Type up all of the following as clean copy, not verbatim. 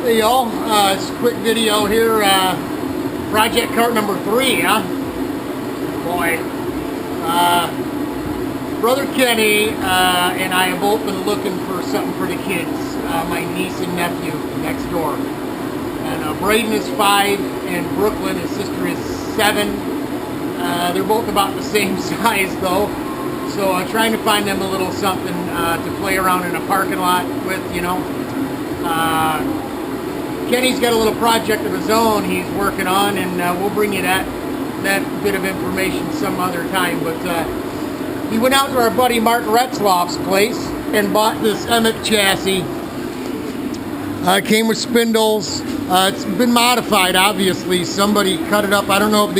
Hey y'all, it's a quick video here, project cart number 3, huh? Boy, Brother Kenny and I have both been looking for something for the kids, my niece and nephew next door. And Brayden is 5 and Brooklyn, his sister, is 7. They're both about the same size though, so trying to find them a little something to play around in a parking lot with, you know. Kenny's got a little project of his own he's working on, and we'll bring you that bit of information some other time. But he went out to our buddy Mark Retzloff's place and bought this Emmett chassis. It came with spindles. It's been modified, obviously. Somebody cut it up. I don't know if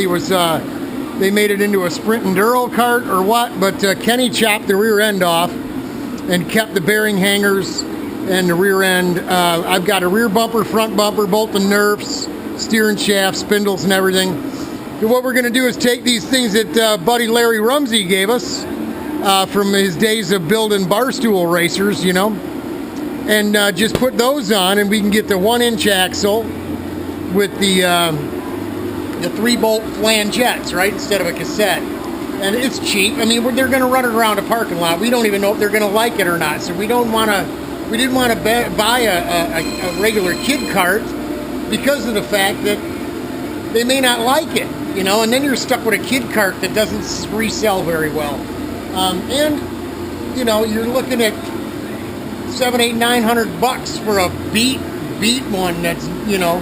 they made it into a sprint enduro cart or what, but Kenny chopped the rear end off and kept the bearing hangers and the rear end. I've got a rear bumper, front bumper, both the nerfs, steering shaft, spindles and everything. And what we're going to do is take these things that buddy Larry Rumsey gave us from his days of building barstool racers, you know, and just put those on, and we can get the 1-inch axle with the 3-bolt flangettes, right, instead of a cassette. And it's cheap. I mean, they're going to run it around a parking lot. We don't even know if they're going to like it or not, so we didn't want to buy a regular kid cart because of the fact that they may not like it, you know, and then you're stuck with a kid cart that doesn't resell very well. And, you know, you're looking at $700, $800, $900 for a beat one that's, you know,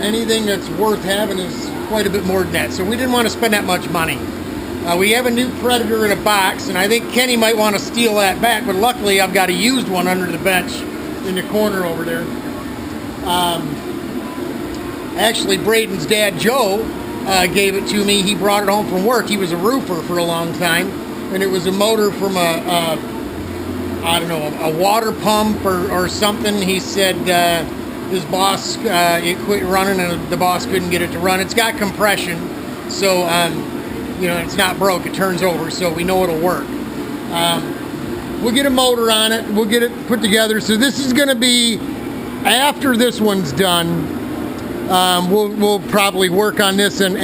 anything that's worth having is quite a bit more than that. So we didn't want to spend that much money. We have a new Predator in a box, and I think Kenny might want to steal that back, but luckily I've got a used one under the bench in the corner over there. Actually, Brayden's dad, Joe, gave it to me. He brought it home from work. He was a roofer for a long time, and it was a motor from I don't know, a water pump or something. He said his boss, it quit running, and the boss couldn't get it to run. It's got compression, so you know, it's not broke, it turns over, so we know it'll work. We'll get a motor on it, we'll get it put together. So this is going to be, after this one's done, we'll probably work on this and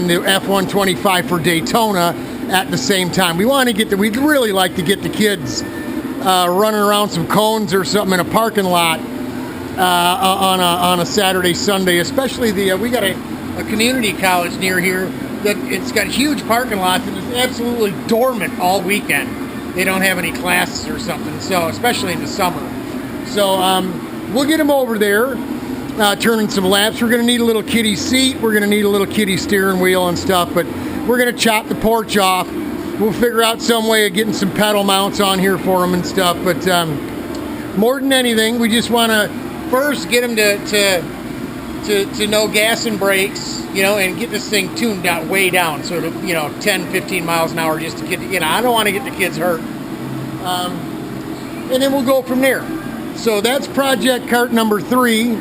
the F-125 for Daytona at the same time. We'd really like to get the kids running around some cones or something in a parking lot on a Saturday, Sunday, especially we got a community college near here that it's got huge parking lots and it's absolutely dormant all weekend. They don't have any classes or something, so especially in the summer. So we'll get them over there, turning some laps. We're going to need a little kiddie seat. We're going to need a little kiddie steering wheel and stuff, but we're going to chop the porch off. We'll figure out some way of getting some pedal mounts on here for them and stuff, but more than anything, we just want to first get them to know gas and brakes, you know, and get this thing tuned down, way down, sort of, you know, 10, 15 miles an hour, just to get, you know, I don't want to get the kids hurt. And then we'll go from there. So that's project cart number 3.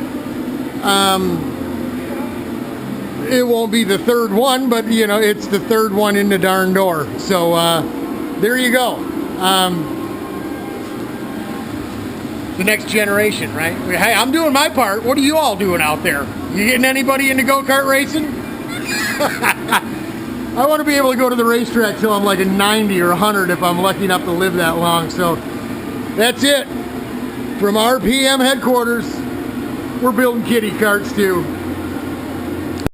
It won't be the third one, but, you know, it's the third one in the darn door. So there you go. The next generation, right? Hey, I'm doing my part. What are you all doing out there? You getting anybody into go-kart racing? I want to be able to go to the racetrack till I'm like a 90 or 100 if I'm lucky enough to live that long. So that's it. From RPM headquarters, we're building kiddie carts too.